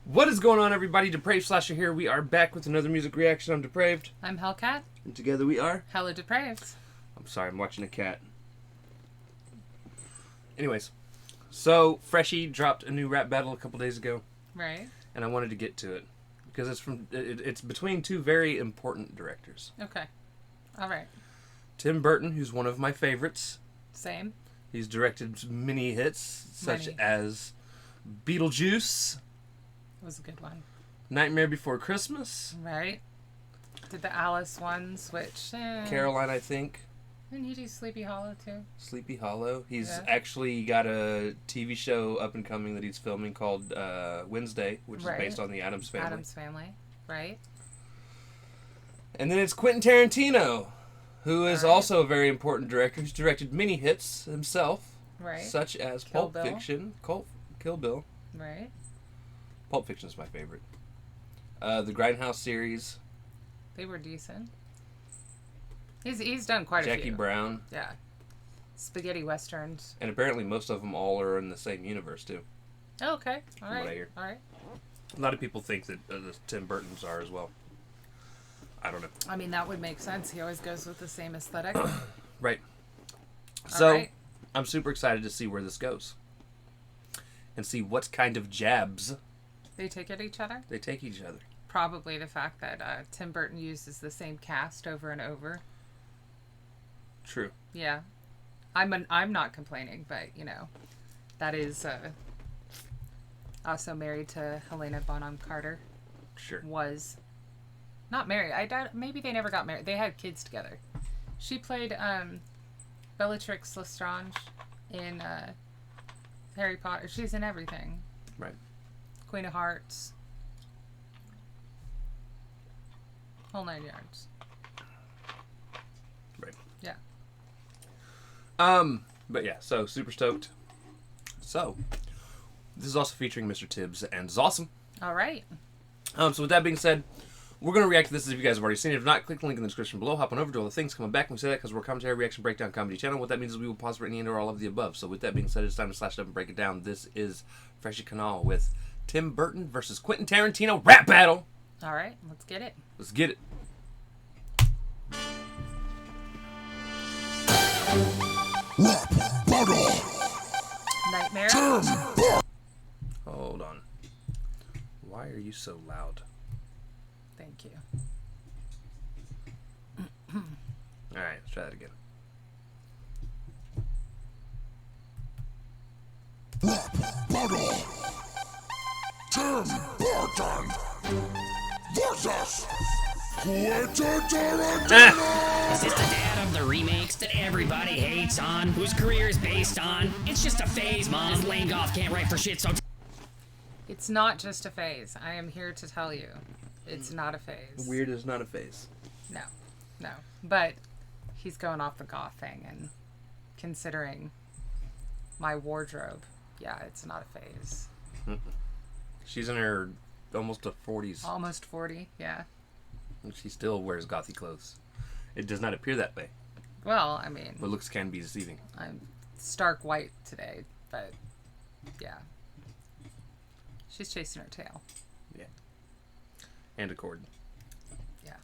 What is going on, everybody? Depraved Slasher here. We are back with another music reaction. I'm Depraved. I'm Hellcat. And together we are... HellaDepraved. I'm sorry, I'm watching a cat. Anyways, so Freshy dropped a new rap battle a couple days ago. Right. And I wanted to get to it. Because it's between two very important directors. Okay. All right. Tim Burton, who's one of my favorites. Same. He's directed many hits, such as Beetlejuice. That was a good one. Nightmare Before Christmas. Right. Did the Alice ones, which... Caroline, I think. Didn't he do Sleepy Hollow, too? Sleepy Hollow. He's actually got a TV show up and coming that he's filming called Wednesday, which is based on the Addams Family. Addams Family, right. And then it's Quentin Tarantino, who is also a very important director. He's directed many hits himself, such as Pulp Fiction, Kill Bill. Right. Pulp Fiction is my favorite. The Grindhouse series. They were decent. He's done quite a few. Jackie Brown. Yeah. Spaghetti westerns. And apparently most of them all are in the same universe, too. Oh, okay. All right. What I hear. All right. A lot of people think that the Tim Burtons are as well. I don't know. I mean, that would make sense. He always goes with the same aesthetic. Right. So, I'm super excited to see where this goes. And see what kind of jabs they take at each other? They take each other. Probably the fact that Tim Burton uses the same cast over and over. True. Yeah. I'm not complaining, but, you know, that is also married to Helena Bonham Carter. Sure. Was not married. I doubt, maybe they never got married. They had kids together. She played Bellatrix Lestrange in Harry Potter. She's in everything. Right. Queen of Hearts. Whole 9 yards. Right. Yeah. But yeah, so super stoked. So, this is also featuring Mr. Tibbs and Zossum. All right. So with that being said, we're going to react to this as if you guys have already seen it. If not, click the link in the description below. Hop on over to all the things. Coming back and we say that because we're a commentary, reaction, breakdown, comedy channel. What that means is we will pause for any and or all of the above. So with that being said, it's time to slash it up and break it down. This is Freshy Kanal with Tim Burton versus Quentin Tarantino rap battle. All right, let's get it. Let's get it. Rap battle. Nightmare. Hold on. Why are you so loud? Thank you. Alright, let's try that again. Rap battle. Tim Burton versus Quentin Tarantino. Is this the dad of the remakes that everybody hates on? Whose career is based on? It's just a phase, mom. This lame golf can't write for shit, so... It's not just a phase. I am here to tell you. It's not a phase. Weird is not a phase. No. No. But he's going off the goth thing, and considering my wardrobe, yeah, it's not a phase. She's in her almost 40s. Almost 40, yeah. And she still wears gothy clothes. It does not appear that way. Well, I mean... But looks can be deceiving. I'm stark white today, but yeah. She's chasing her tail. Yeah. And a cord. Yeah.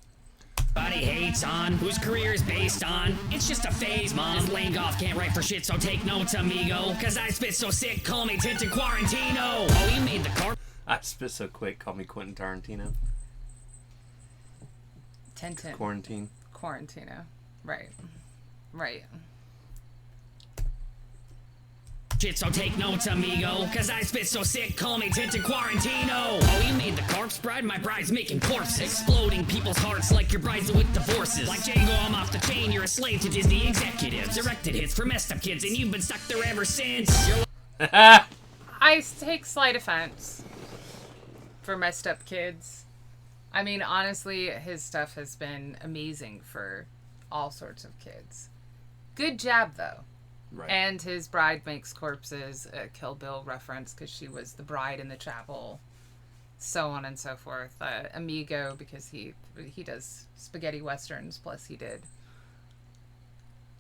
Everybody hates on. Whose career is based on? It's just a phase, mom. This lame golf can't write for shit, so take notes, amigo. Cause I spit so sick, call me Tintin Quarantino. Oh, he made the car... I spit so quick, call me Quentin Tarantino. Tintin. Quarantino. Right. Right. Shit, so take notes, amigo. Cause I spit so sick, call me Tintin Quarantino. Oh, he made the corpse bride, my bride's making corpses. Exploding people's hearts like your bride's with divorces. Like Django, I'm off the chain, you're a slave to Disney executives. Directed hits for messed up kids, and you've been stuck there ever since. I take slight offense for messed up kids. I mean, honestly, his stuff has been amazing for all sorts of kids. Good jab, though. Right. And his bride makes corpses, a Kill Bill reference, because she was the bride in the chapel. so on and so forth. Amigo, because he does spaghetti westerns, plus he did.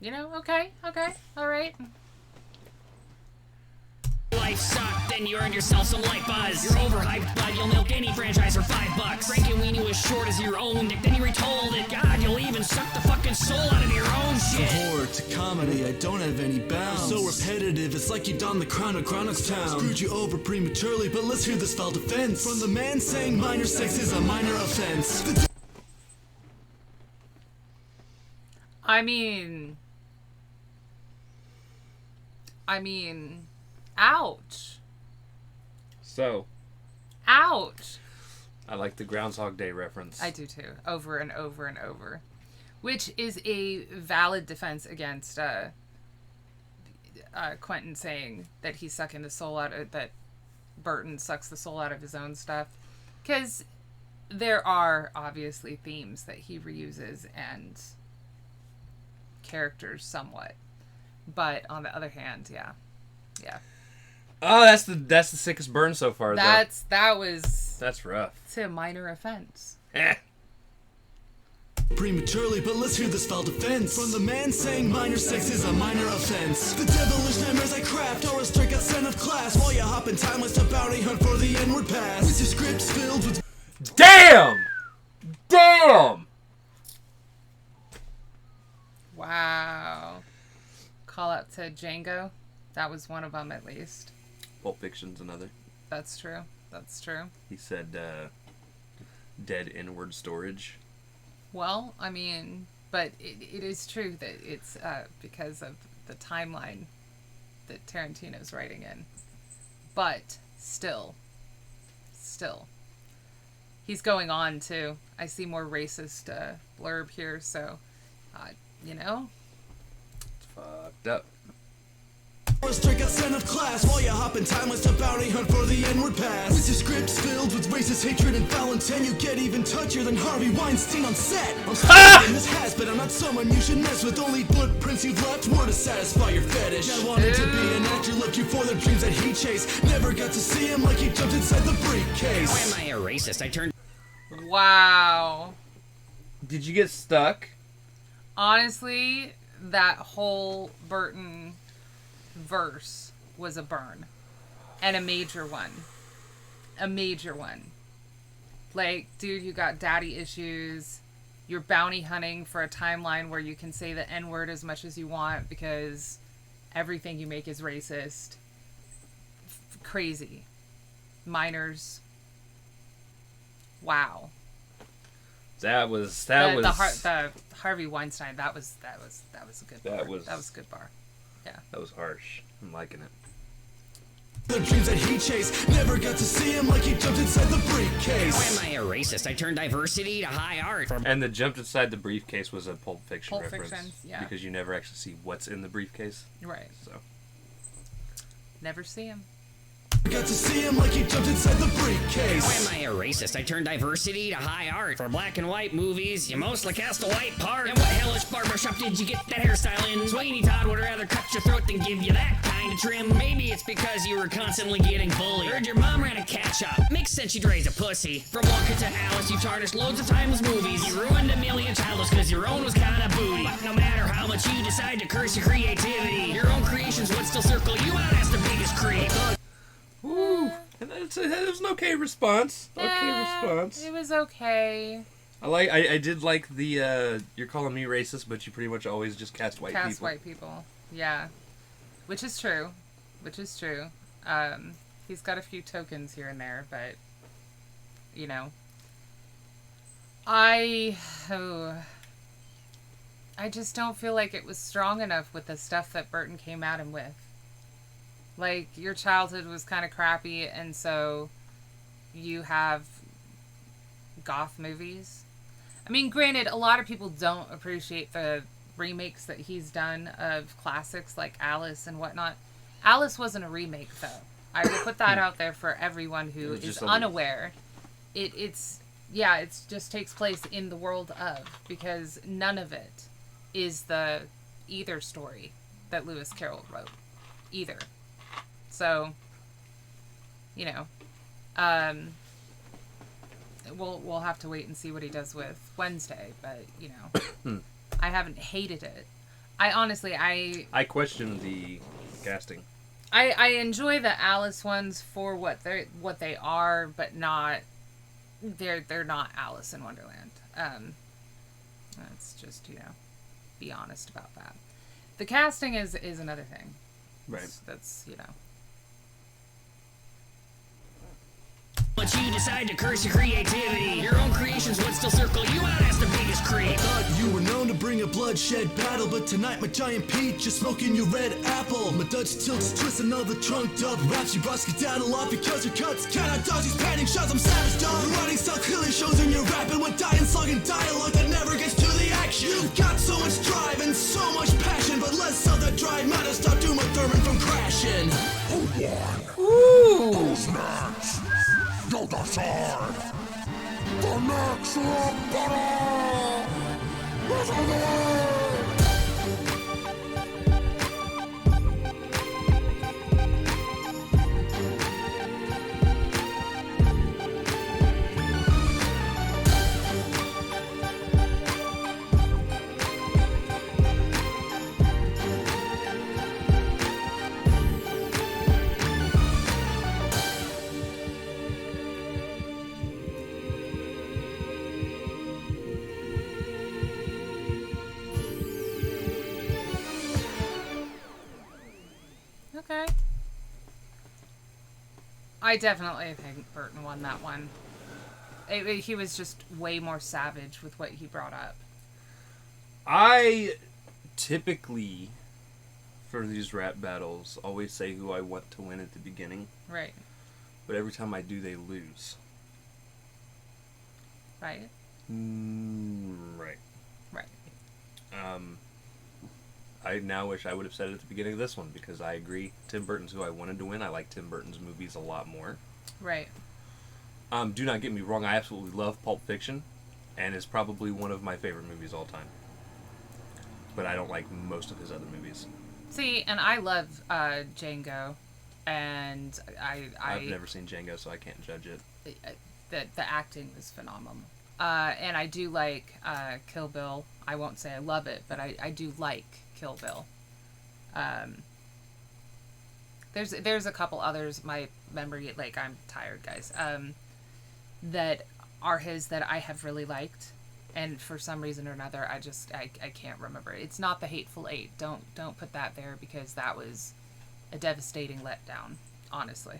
You know, okay, all right. Life sucked, then you earned yourself some life buzz. You're overhyped, but you'll milk any franchise for $5. Frankenweenie was short as your own dick, then you retold it. God, you'll even suck the fucking soul out of your own shit. From horror to comedy, I don't have any bounds. So repetitive, it's like you donned the crown of Chronic's Town. Screwed you over prematurely, but let's hear this foul defense. From the man saying minor sex is a minor offense. I mean, ouch. So, Ouch. I like the Groundhog Day reference. I do too. Over and over and over. Which is a valid defense against Quentin saying that he's sucking the soul out of, that Burton sucks the soul out of his own stuff. Because there are obviously themes that he reuses and characters somewhat. But on the other hand, yeah. Oh, that's the sickest burn so far. That's rough. It's a minor offense. Prematurely, but let's hear this foul defense. From the man saying minor sex is a minor offense. The devilish nightmares I craft are a straight-out son of class. While you hop in timeless to bounty hunt for the N-word pass. With your scripts filled with... Damn! Wow. Call out to Django. That was one of them, at least. Pulp Fiction's another. That's true. He said, dead inward storage. Well, I mean, but it is true that it's because of the timeline that Tarantino's writing in. But still. He's going on, too. I see more racist blurb here, so, you know. It's fucked up. A straight-out son of class. While you hop in timeless to bounty hunt for the N-word pass. With your scripts filled with racist hatred and foul intent, you get even touchier than Harvey Weinstein on set. I'm stuck in this has, but I'm not someone you should mess with. Only footprints you've left were to satisfy your fetish. I wanted to be an actor, left you for the dreams that he chased. Never got to see him like he jumped inside the briefcase. Why am I a racist? I turned... Wow. Did you get stuck? Honestly, that whole Burton verse was a burn. And a major one. Like, dude, you got daddy issues. You're bounty hunting for a timeline where you can say the N-word as much as you want because everything you make is racist. Crazy. Minors. Wow. That was the Harvey Weinstein. That was a good bar. That was a good bar. Yeah. That was harsh. I'm liking it. The dreams that he chased, never got to see him like he jumped inside the briefcase. Why am I a racist? I turned diversity to high art. And the jumped inside the briefcase was a Pulp Fiction reference. Fiction, yeah. Because you never actually see what's in the briefcase. Right. So. Never see him. Got to see him like he jumped inside the briefcase. Why am I a racist? I turned diversity to high art. For black and white movies, you mostly cast a white part. And what hellish barbershop did you get that hairstyle in? Sweeney Todd would rather cut your throat than give you that kind of trim. Maybe it's because you were constantly getting bullied. Heard your mom ran a cat shop. Makes sense you'd raise a pussy. From Wonka to Alice, you tarnished loads of timeless movies. You ruined a million childhoods because your own was kind of booty. But no matter how much you decide to curse your creativity, your own creations would still circle you out as the biggest creep. Woo! And that was an okay response. It was okay. I did like the you're calling me racist, but you pretty much always just cast white people. White people. Yeah. Which is true. He's got a few tokens here and there, but you know. I just don't feel like it was strong enough with the stuff that Burton came at him with. Like, your childhood was kind of crappy, and so you have goth movies. I mean, granted, a lot of people don't appreciate the remakes that he's done of classics like Alice and whatnot. Alice wasn't a remake, though. I will put that out there for everyone who is unaware. It just takes place in the world of, because none of it is the either story that Lewis Carroll wrote. Either. So, you know, we'll have to wait and see what he does with Wednesday, but you know, I haven't hated it. I honestly, I question the casting. I enjoy the Alice ones for what they are, but not they're not Alice in Wonderland. That's just, you know, be honest about that. The casting is another thing. Right. That's you know. But you decide to curse your creativity. Your own creations would still circle you out as the biggest creep. Thought you were known to bring a bloodshed battle, but tonight my giant peach is smoking your red apple. My Dutch tilts twisting all the trunked up raps. You brought skedaddle off because your cuts cannot dodge these panning shots. I'm savage dog. Your writing style clearly shows in your rapping with dying slugging dialogue that never gets to the action. You've got so much drive and so much passion, but less of that drive might have stopped Uma Thurman from crashing. Who's next? Go to sword! The next rap battle is on the way! Okay. I definitely think Burton won that one. He was just way more savage with what he brought up. I typically, for these rap battles, always say who I want to win at the beginning. Right. But every time I do, they lose. Right. Right. Right. I now wish I would have said it at the beginning of this one, because I agree. Tim Burton's who I wanted to win. I like Tim Burton's movies a lot more. Right. Do not get me wrong. I absolutely love Pulp Fiction, and it's probably one of my favorite movies all time. But I don't like most of his other movies. See, and I love Django, and I've never seen Django, so I can't judge it. The acting was phenomenal. And I do like Kill Bill. I won't say I love it, but I do like Kill Bill. There's a couple others, my memory, like, I'm tired, guys, that are his that I have really liked, and for some reason or another, I can't remember. It's not The Hateful Eight. Don't put that there, because that was a devastating letdown, honestly.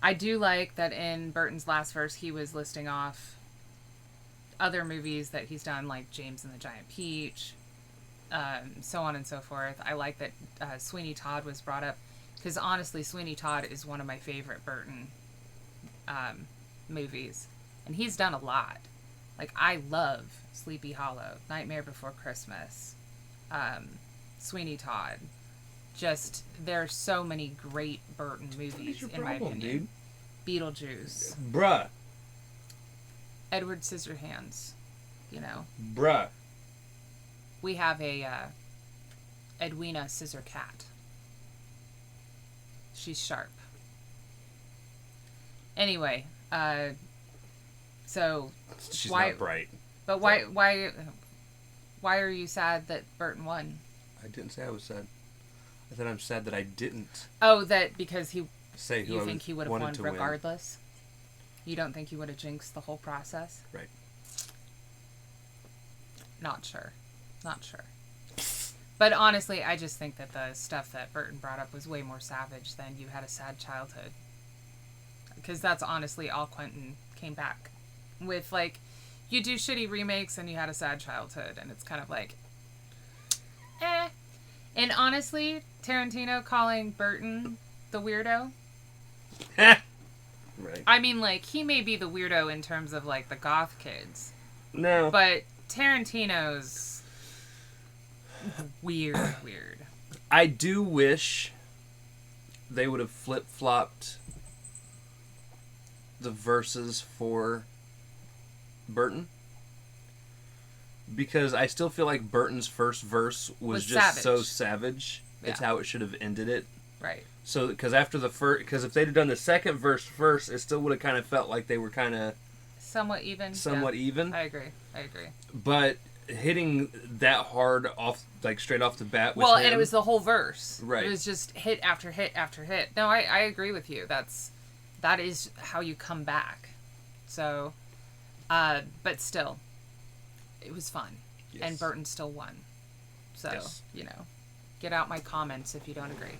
I do like that in Burton's last verse, he was listing off other movies that he's done, like James and the Giant Peach, so on and so forth. I like that Sweeney Todd was brought up, because honestly, Sweeney Todd is one of my favorite Burton movies, and he's done a lot. Like, I love Sleepy Hollow, Nightmare Before Christmas, Sweeney Todd. Just, there are so many great Burton movies, in my opinion. Dude? Beetlejuice. Bruh. Edward Scissorhands. You know. Bruh. We have a Edwina Scissor Cat. She's sharp. Anyway, so She's why, not bright. But why are you sad that Burton won? I didn't say I was sad. I said I'm sad that I didn't Oh, that because he say who you I think he would have wanted won to win. regardless? You don't think he would have jinxed the whole process? Right. Not sure. But honestly, I just think that the stuff that Burton brought up was way more savage than You Had a Sad Childhood. Because that's honestly all Quentin came back with. Like, you do shitty remakes and You Had a Sad Childhood, and it's kind of like, eh. And honestly, Tarantino calling Burton the weirdo. Right. I mean, like, he may be the weirdo in terms of, like, the goth kids. No. But Tarantino's weird. I do wish they would have flip-flopped the verses for Burton. Because I still feel like Burton's first verse was just savage. so savage. It's Yeah. how it should have ended it. Right. So, because after the first, because if they'd have done the second verse first, it still would have kind of felt like they were kind of Somewhat even. even. I agree. But hitting that hard off, like straight off the bat. With Well, him, and it was the whole verse. Right. It was just hit after hit after hit. No, I agree with you. That is how you come back. So, but still, it was fun, Yes. and Burton still won. So Yes. get out my comments if you don't agree.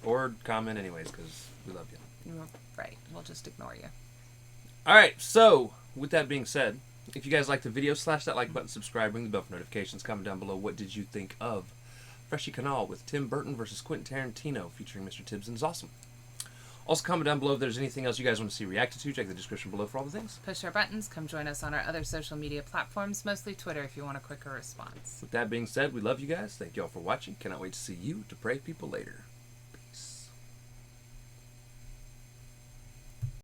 Or comment anyways, because we love you. Right. We'll just ignore you. All right. So, with that being said, if you guys like the video, slash that like button, subscribe, ring the bell for notifications. Comment down below what did you think of Freshy Kanal with Tim Burton versus Quentin Tarantino featuring Mr. Tibbs and Awesome. Also, comment down below if there's anything else you guys want to see reacted to. Check the description below for all the things. Push our buttons. Come join us on our other social media platforms, mostly Twitter if you want a quicker response. With that being said, we love you guys. Thank you all for watching. Cannot wait to see you depraved people later.